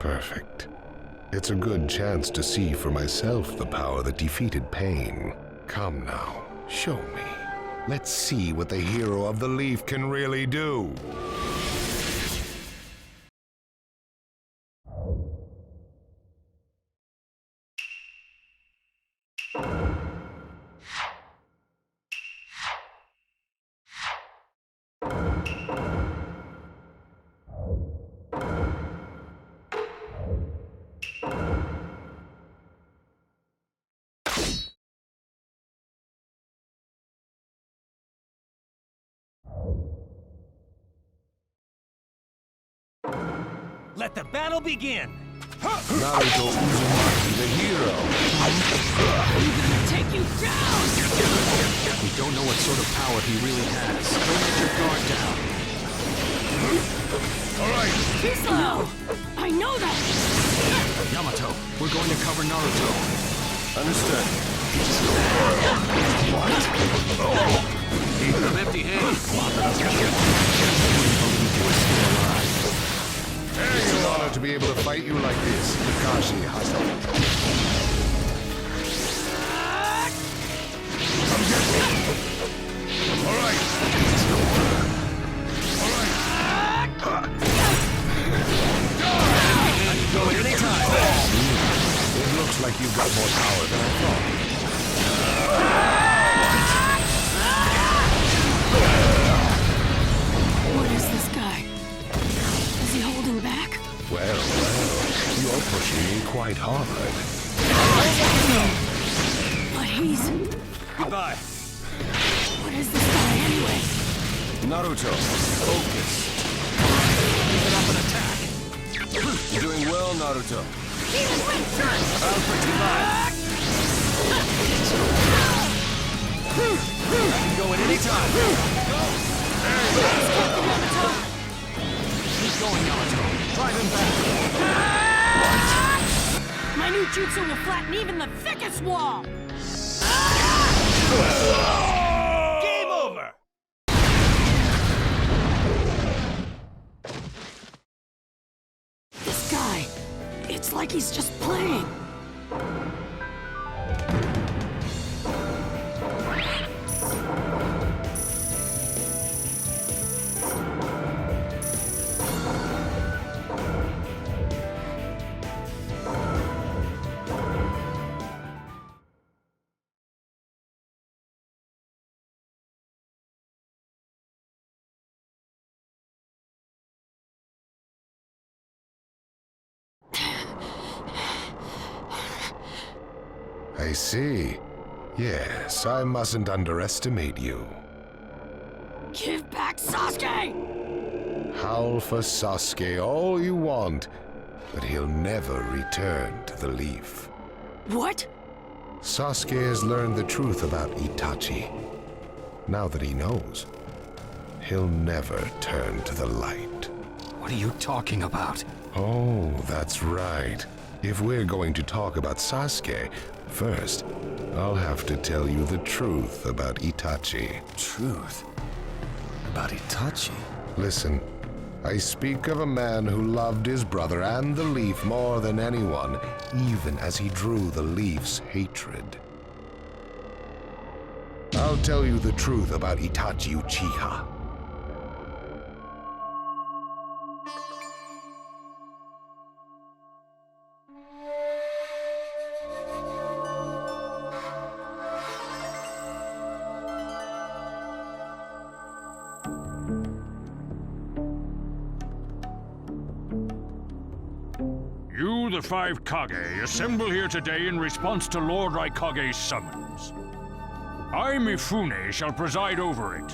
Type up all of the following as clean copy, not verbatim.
Perfect. It's a good chance to see for myself the power that defeated pain. Come now, show me. Let's see what the hero of the leaf can really do. Let the battle begin! Naruto Uzumaki, the hero. I'm gonna take you down! We don't know what sort of power he really has. Don't let your guard down. Alright. Too slow! I know that! Yamato, we're going to cover Naruto. Understood. Keep them empty hands. It's an honor to be able to fight you like this, Kakashi Hato. Alright. Go at any time. It looks like you've got more power than I thought. What is this guy? Is he holding back? Well, you're pushing me quite hard. But he's... Goodbye. What is this guy anyway? Naruto, focus. Keep it up and attack. You're doing well, Naruto. I'll put you by. I can go at any time. Go! Keep going, Naruto. Drive him back. My new jutsu will flatten even the thickest wall! Game over! This guy, it's like he's just playing. I see. Yes, I mustn't underestimate you. Give back Sasuke! Howl for Sasuke all you want, but he'll never return to the leaf. What? Sasuke has learned the truth about Itachi. Now that he knows, he'll never turn to the light. What are you talking about? Oh, that's right. If we're going to talk about Sasuke, first, I'll have to tell you the truth about Itachi. Truth? About Itachi? Listen, I speak of a man who loved his brother and the leaf more than anyone, even as he drew the leaf's hatred. I'll tell you the truth about Itachi Uchiha. You, the five Kage, assemble here today in response to Lord Raikage's summons. I, Mifune, shall preside over it.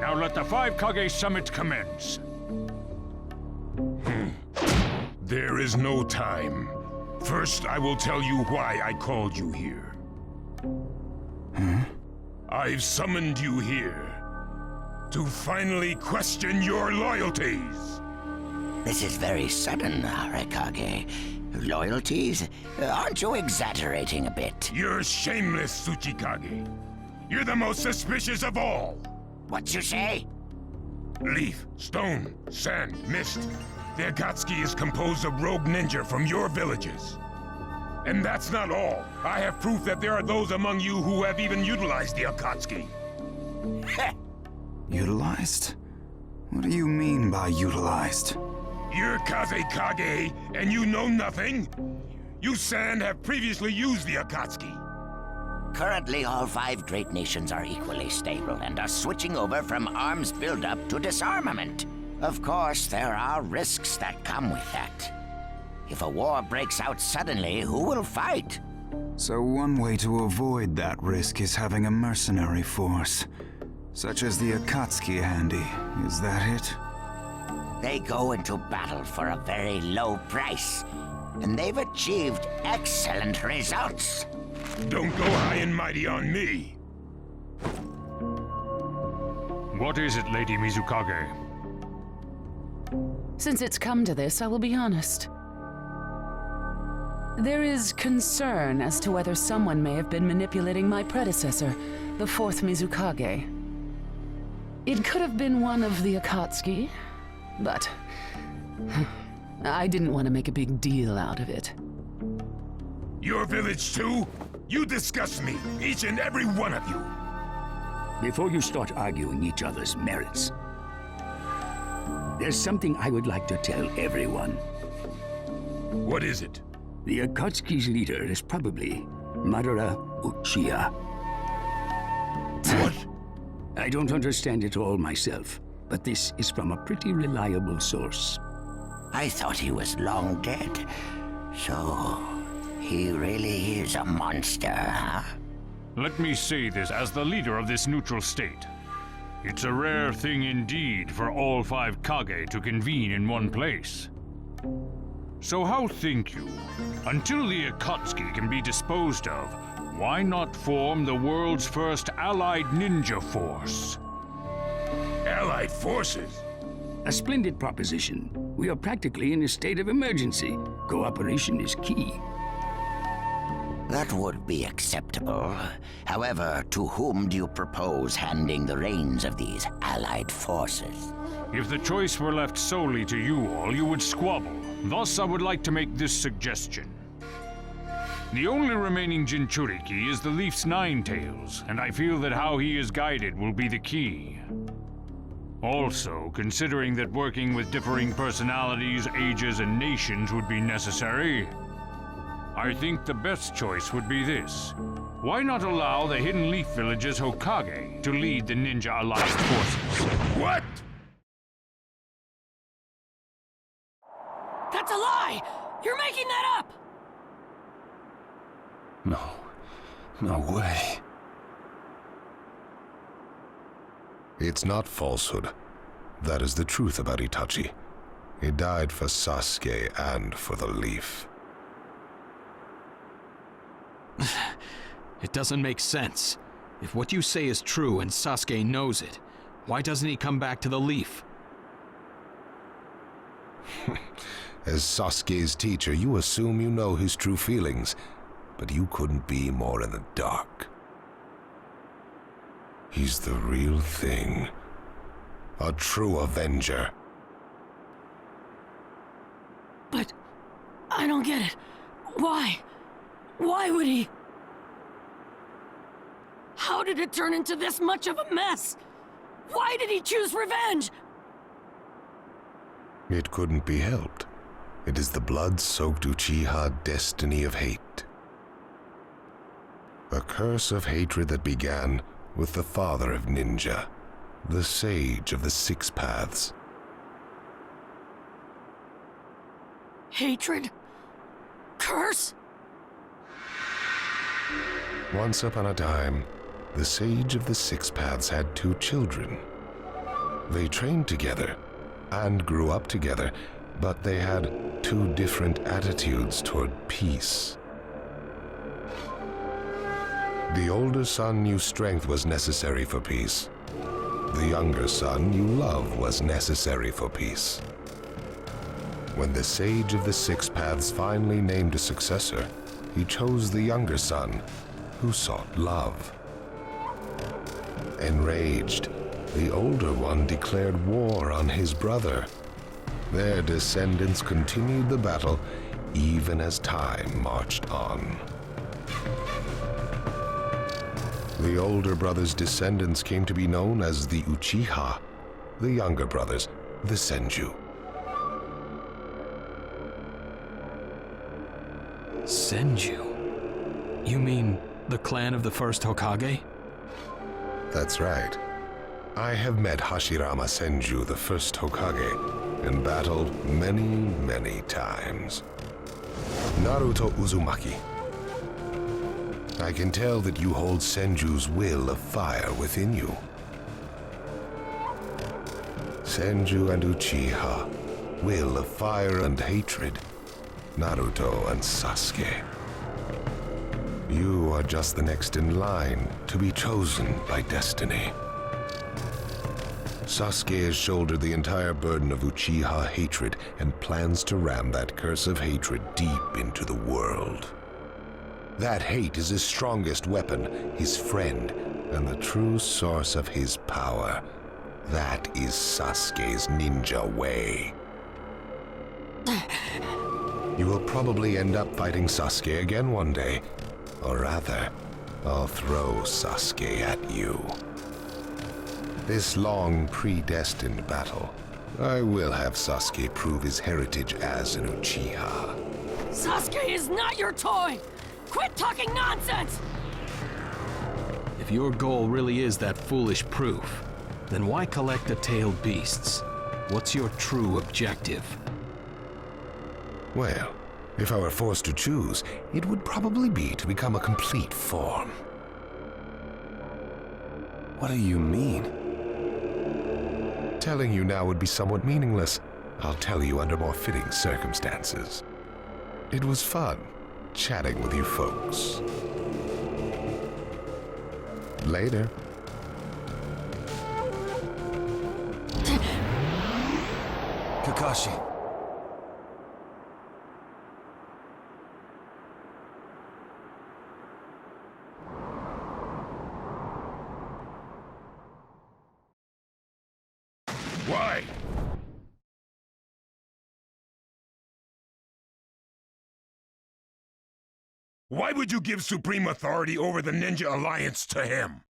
Now let the five Kage summit commence. There is no time. First, I will tell you why I called you here. I've summoned you here to finally question your loyalties. This is very sudden, Raikage. Loyalties? Aren't you exaggerating a bit? You're shameless, Tsuchikage. You're the most suspicious of all. What you say? Leaf, stone, sand, mist. The Akatsuki is composed of rogue ninja from your villages. And that's not all. I have proof that there are those among you who have even utilized the Akatsuki. Utilized? What do you mean by utilized? You're Kazekage, and you know nothing? You San have previously used the Akatsuki. Currently, all 5 great nations are equally stable and are switching over from arms buildup to disarmament. Of course, there are risks that come with that. If a war breaks out suddenly, who will fight? So one way to avoid that risk is having a mercenary force, such as the Akatsuki handy. Is that it? They go into battle for a very low price, and they've achieved excellent results. Don't go high and mighty on me. What is it, Lady Mizukage? Since it's come to this, I will be honest. There is concern as to whether someone may have been manipulating my predecessor, the 4th Mizukage. It could have been one of the Akatsuki, but I didn't want to make a big deal out of it. Your village too? You disgust me, each and every one of you. Before you start arguing each other's merits, there's something I would like to tell everyone. What is it? The Akatsuki's leader is probably Madara Uchiha. What? I don't understand it all myself, but this is from a pretty reliable source. I thought he was long dead. So, he really is a monster, huh? Let me say this as the leader of this neutral state. It's a rare thing indeed for all 5 Kage to convene in one place. So how think you? Until the Akatsuki can be disposed of, why not form the world's first allied ninja force? Allied forces? A splendid proposition. We are practically in a state of emergency. Cooperation is key. That would be acceptable. However, to whom do you propose handing the reins of these allied forces? If the choice were left solely to you all, you would squabble. Thus, I would like to make this suggestion. The only remaining Jinchuriki is the Leaf's 9 tails, and I feel that how he is guided will be the key. Also, considering that working with differing personalities, ages, and nations would be necessary, I think the best choice would be this. Why not allow the Hidden Leaf Village's Hokage to lead the Ninja Alliance forces? What? That's a lie! You're making that up! No way. It's not falsehood. That is the truth about Itachi. He died for Sasuke and for the Leaf. It doesn't make sense. If what you say is true and Sasuke knows it, why doesn't he come back to the Leaf? As Sasuke's teacher, you assume you know his true feelings, but you couldn't be more in the dark. He's the real thing. A true Avenger. But I don't get it. Why? Why would he? How did it turn into this much of a mess? Why did he choose revenge? It couldn't be helped. It is the blood-soaked Uchiha destiny of hate. A curse of hatred that began with the father of ninja, the sage of the 6 paths. Hatred? Curse? Once upon a time, the sage of the 6 paths had 2 children. They trained together and grew up together, but they had 2 different attitudes toward peace. The older son knew strength was necessary for peace. The younger son knew love was necessary for peace. When the sage of the 6 paths finally named a successor, he chose the younger son, who sought love. Enraged, the older one declared war on his brother. Their descendants continued the battle even as time marched on. The older brothers' descendants came to be known as the Uchiha, the younger brothers, the Senju. Senju? You mean the clan of the first Hokage? That's right. I have met Hashirama Senju, the first Hokage, in battle many, many times. Naruto Uzumaki. I can tell that you hold Senju's will of fire within you. Senju and Uchiha, will of fire and hatred. Naruto and Sasuke. You are just the next in line to be chosen by destiny. Sasuke has shouldered the entire burden of Uchiha hatred and plans to ram that curse of hatred deep into the world. That hate is his strongest weapon, his friend, and the true source of his power. That is Sasuke's ninja way. You will probably end up fighting Sasuke again one day. Or rather, I'll throw Sasuke at you. This long, predestined battle, I will have Sasuke prove his heritage as an Uchiha. Sasuke is not your toy! Quit talking nonsense! If your goal really is that foolish proof, then why collect the tailed beasts? What's your true objective? Well, if I were forced to choose, it would probably be to become a complete form. What do you mean? Telling you now would be somewhat meaningless. I'll tell you under more fitting circumstances. It was fun chatting with you folks. Later. Kakashi. Why? Why would you give supreme authority over the Ninja Alliance to him?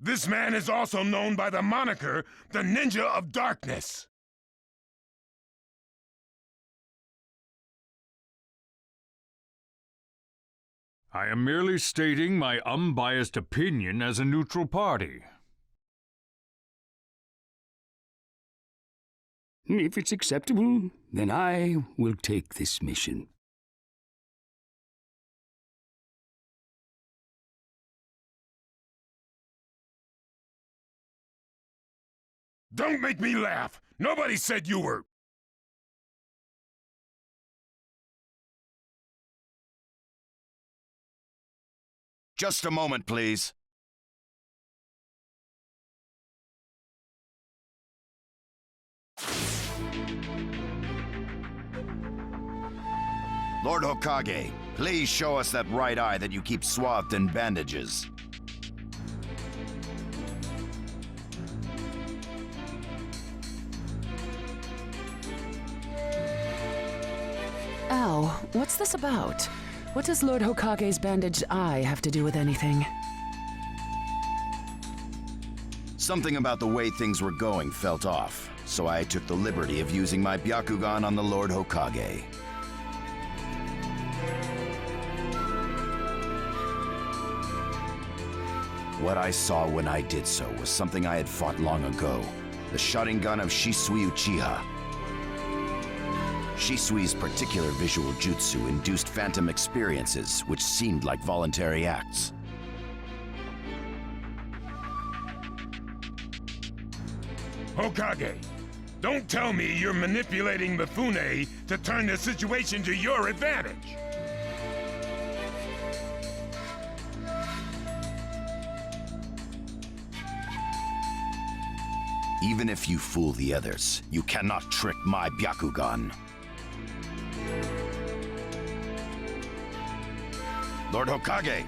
This man is also known by the moniker, the Ninja of Darkness. I am merely stating my unbiased opinion as a neutral party. If it's acceptable, then I will take this mission. Don't make me laugh! Nobody said you were... Just a moment, please. Lord Hokage, please show us that right eye that you keep swathed in bandages. Ow, what's this about? What does Lord Hokage's bandaged eye have to do with anything? Something about the way things were going felt off, so I took the liberty of using my Byakugan on the Lord Hokage. What I saw when I did so was something I had fought long ago. The Sharingan of Shisui Uchiha. Shisui's particular visual jutsu induced phantom experiences, which seemed like voluntary acts. Hokage, don't tell me you're manipulating Mifune to turn the situation to your advantage. Even if you fool the others, you cannot trick my Byakugan. Lord Hokage!